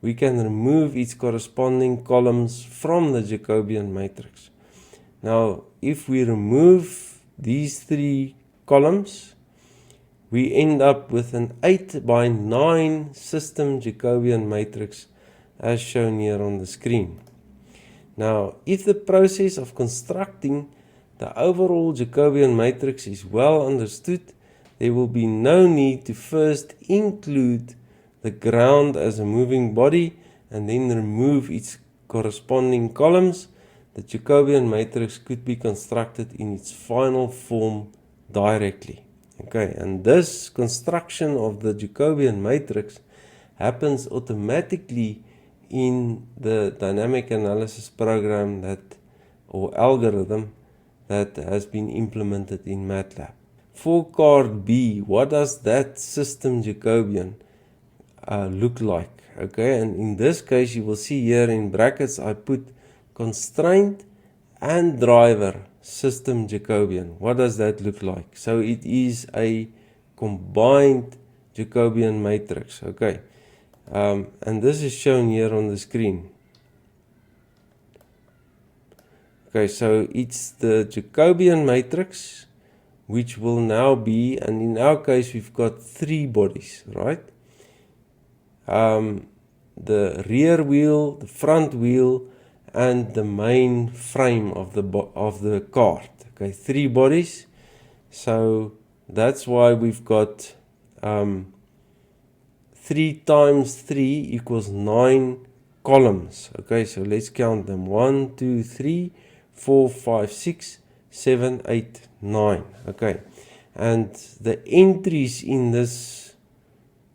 we can remove its corresponding columns from the Jacobian matrix. Now, if we remove these 3 columns, we end up with an 8 by 9 system Jacobian matrix as shown here on the screen. Now, if the process of constructing the overall Jacobian matrix is well understood, there will be no need to first include the ground as a moving body and then remove its corresponding columns. The Jacobian matrix could be constructed in its final form directly. Okay, and this construction of the Jacobian matrix happens automatically in the dynamic analysis program or algorithm that has been implemented in MATLAB. For card B, what does that system Jacobian look like? Okay, and in this case you will see here in brackets I put constraint and driver system Jacobian. What does that look like? So it is a combined Jacobian matrix. Okay, and this is shown here on the screen. Okay, so it's the Jacobian matrix, which will now be, and in our case we've got 3 bodies, right? The rear wheel, the front wheel, and the main frame of the cart. Okay, 3 bodies. So that's why we've got 3 times 3 equals 9 columns. Okay, so let's count them. 1, 2, 3, 4, 5, 6, 7, 8, 9. Okay, and the entries in this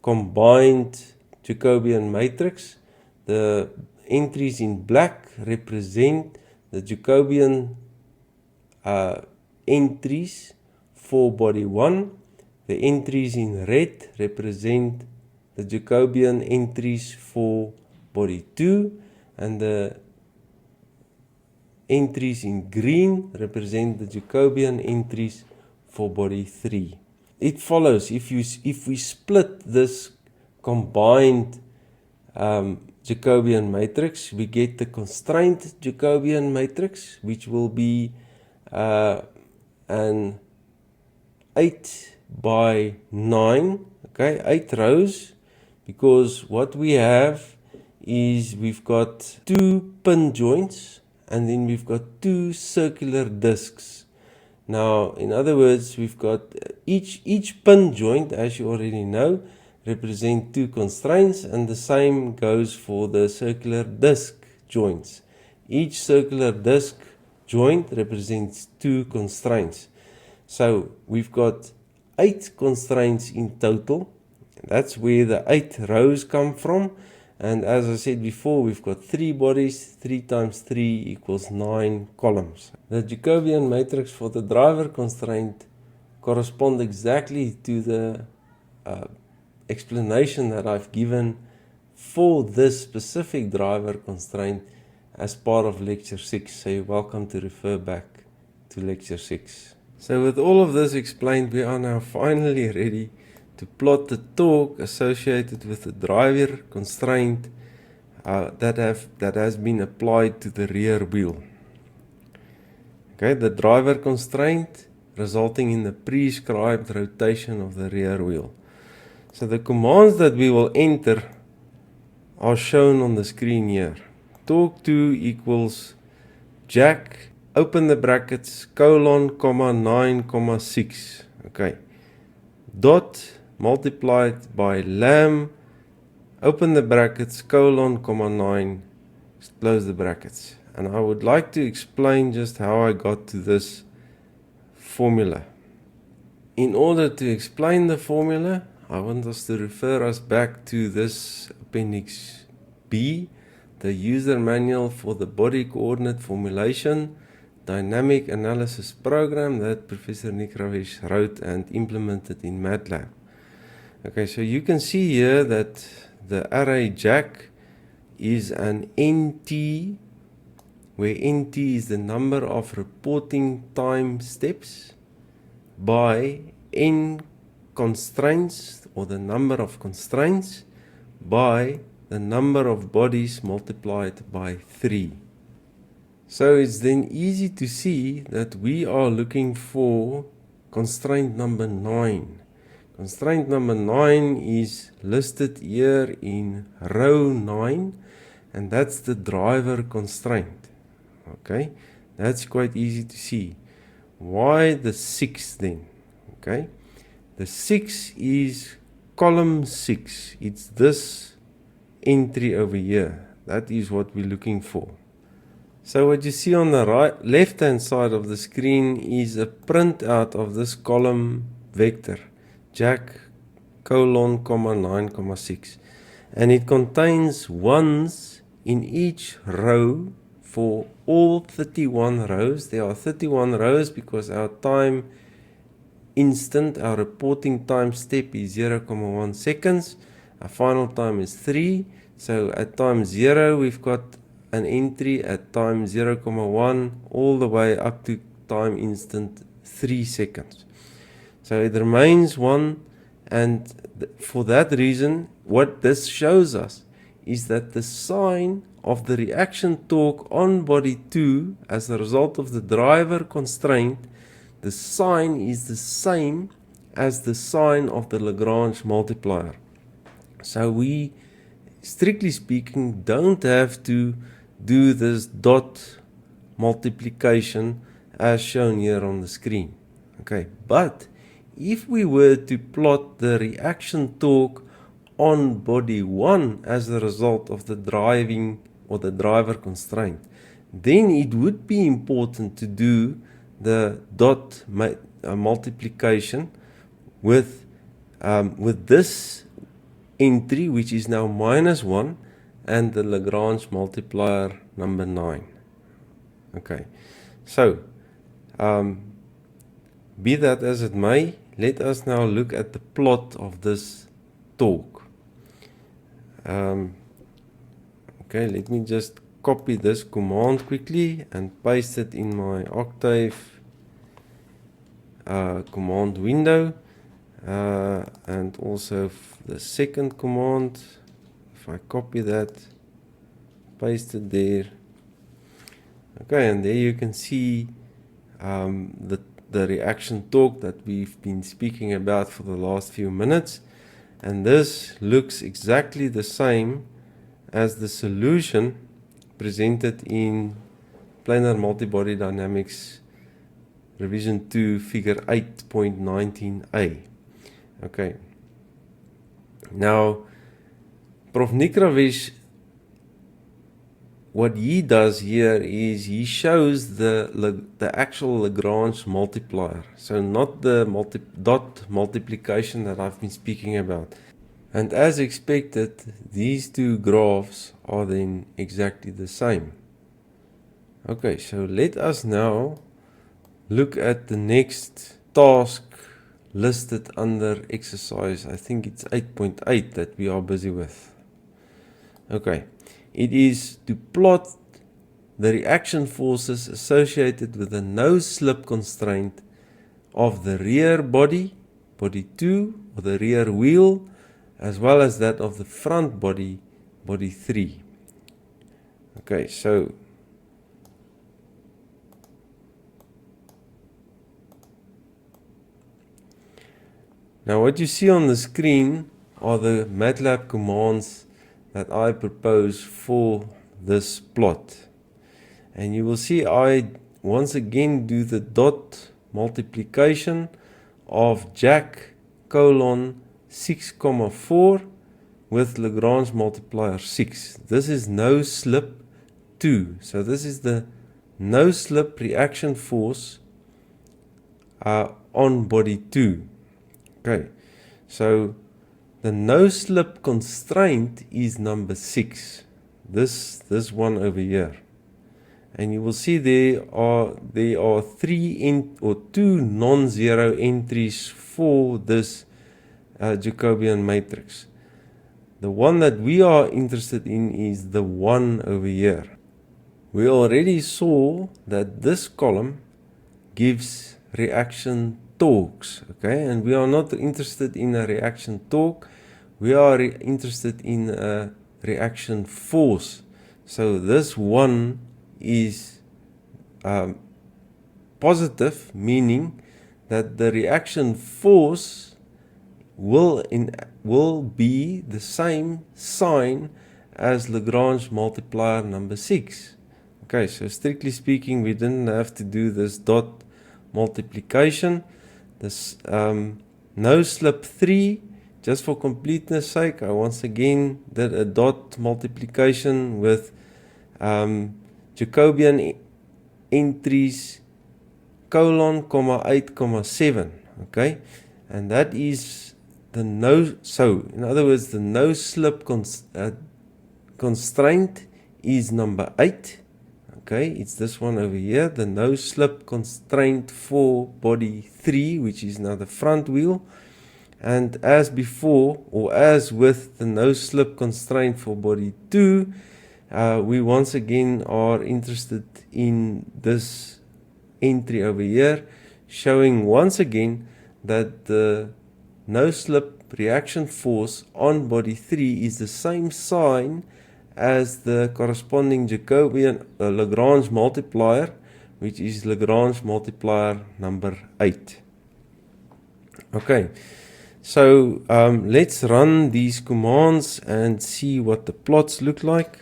combined Jacobian matrix, the entries in black represent the Jacobian entries for body 1. The entries in red represent the Jacobian entries for body 2, and the entries in green represent the Jacobian entries for body 3. It follows, if we split this combined Jacobian matrix, we get the constraint Jacobian matrix, which will be an 8 by 9, okay, 8 rows, because what we have is we've got 2 pin joints and then we've got 2 circular discs. Now, in other words, we've got each pin joint, as you already know, represent 2 constraints, and the same goes for the circular disc joints. Each circular disc joint represents 2 constraints. So we've got 8 constraints in total. That's where the 8 rows come from. And as I said before, we've got 3 bodies. 3 times 3 equals 9 columns. The Jacobian matrix for the driver constraint corresponds exactly to the explanation that I've given for this specific driver constraint as part of lecture 6. So you're welcome to refer back to lecture 6. So with all of this explained, we are now finally ready to plot the torque associated with the driver constraint that has been applied to the rear wheel. Okay, the driver constraint resulting in the prescribed rotation of the rear wheel. So the commands that we will enter are shown on the screen here. Torque 2 equals jack, open the brackets, colon, comma, 9, comma, 6. Okay. Dot multiplied by lam, open the brackets, colon, comma, 9, close the brackets. And I would like to explain just how I got to this formula. In order to explain the formula, I want us to refer us back to this Appendix B, the user manual for the body coordinate formulation dynamic analysis program that Professor Nikravish wrote and implemented in MATLAB. Okay, so you can see here that the array jack is an NT, where NT is the number of reporting time steps by N constraints, or the number of constraints, by the number of bodies multiplied by 3. So it's then easy to see that we are looking for constraint number 9. Constraint number 9 is listed here in row 9, and that's the driver constraint. Okay, that's quite easy to see. Why the 6 then? Okay, the 6 is column 6. It's this entry over here. That is what we're looking for. So what you see on the left hand side of the screen is a printout of this column vector, jack, colon, comma, 9, comma, 6. And it contains ones in each row for all 31 rows. There are 31 rows because our time instant, our reporting time step is 0.1 seconds. Our final time is 3. So at time 0, we've got an entry at time 0.1 all the way up to time instant 3 seconds. So it remains 1, and for that reason, what this shows us is that the sign of the reaction torque on body 2 as a result of the driver constraint, the sign is the same as the sign of the Lagrange multiplier. So we, strictly speaking, don't have to do this dot multiplication as shown here on the screen. Okay, but if we were to plot the reaction torque on body 1 as a result of the driving or the driver constraint, then it would be important to do the dot multiplication with this entry, which is now -1, and the Lagrange multiplier number 9. Okay, so be that as it may, let us now look at the plot of this torque. Okay, let me just copy this command quickly and paste it in my Octave command window, and also the second command. If I copy that, paste it there. Okay, and there you can see the reaction torque that we've been speaking about for the last few minutes, and this looks exactly the same as the solution presented in Planar Multibody Dynamics Revision 2 Figure 8.19a. Okay, now Prof. Nikravish, what he does here is he shows the actual Lagrange multiplier, so not the dot multiplication that I've been speaking about. And as expected, these two graphs are then exactly the same. Okay, so let us now look at the next task listed under exercise, I think it's 8.8 that we are busy with. Okay, it is to plot the reaction forces associated with the no-slip constraint of the rear body, body 2, or the rear wheel, as well as that of the front body, body 3. Okay, so now what you see on the screen are the MATLAB commands that I propose for this plot. And you will see I once again do the dot multiplication of Jack colon 6,4 with Lagrange multiplier 6. This is no slip 2. So this is the no slip reaction force on body 2. Okay, so the no slip constraint is number 6. This one over here. And you will see there are 2 non-zero entries for this Jacobian matrix. The one that we are interested in is the one over here. We already saw that this column gives reaction torques, okay, and we are not interested in a reaction torque, we are interested in a reaction force. So this one is positive, meaning that the reaction force will be the same sign as Lagrange multiplier number 6. Okay, so strictly speaking, we didn't have to do this dot multiplication. This no slip 3, just for completeness sake, I once again did a dot multiplication with Jacobian entries colon, 8, 7. Okay, and that is the so in other words, the no slip constraint is number 8. Okay, it's this one over here, the no slip constraint for body 3, which is now the front wheel. And as before, or as with the no slip constraint for body 2, we once again are interested in this entry over here, showing once again that the no slip reaction force on body 3 is the same sign as the corresponding Jacobian Lagrange multiplier, which is Lagrange multiplier number 8. Okay, so let's run these commands and see what the plots look like.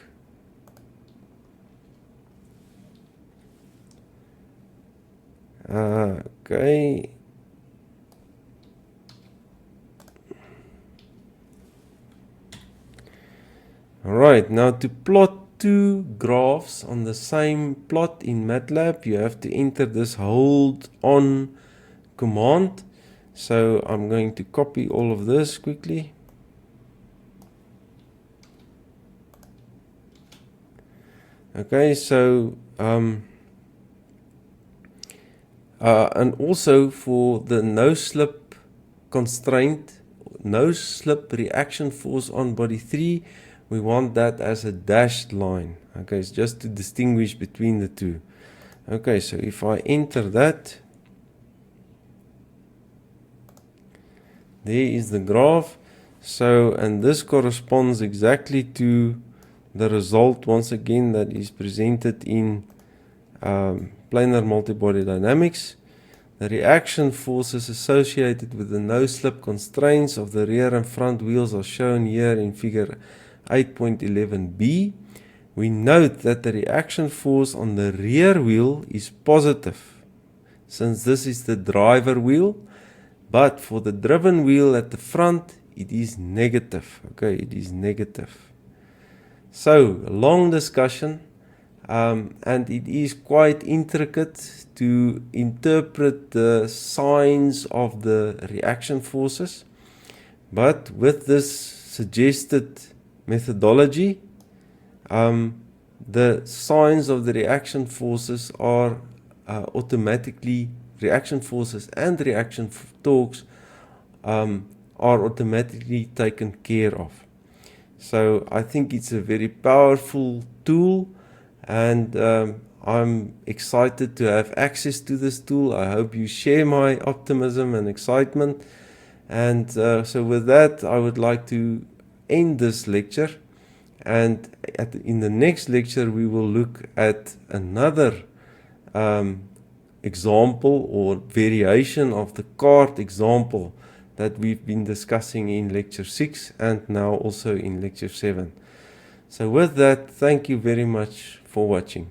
Okay. Alright, now to plot two graphs on the same plot in MATLAB, you have to enter this hold on command. So I'm going to copy all of this quickly. Okay, so and also for the no slip constraint, no slip reaction force on body 3, we want that as a dashed line. Okay, it's just to distinguish between the two. Okay, so if I enter that, there is the graph. So, and this corresponds exactly to the result once again that is presented in planar multibody dynamics. The reaction forces associated with the no slip constraints of the rear and front wheels are shown here in figure 8.11b. We note that the reaction force on the rear wheel is positive, since this is the driver wheel, but for the driven wheel at the front, it is negative. Okay, it is negative. So, a long discussion, and it is quite intricate to interpret the signs of the reaction forces, but with this suggested methodology, the signs of the reaction forces are automatically, reaction forces and reaction torques are automatically taken care of. So I think it's a very powerful tool, and I'm excited to have access to this tool. I hope you share my optimism and excitement. And so with that, I would like to end this lecture, and in the next lecture we will look at another example or variation of the card example that we've been discussing in lecture 6 and now also in lecture 7. So with that, thank you very much for watching.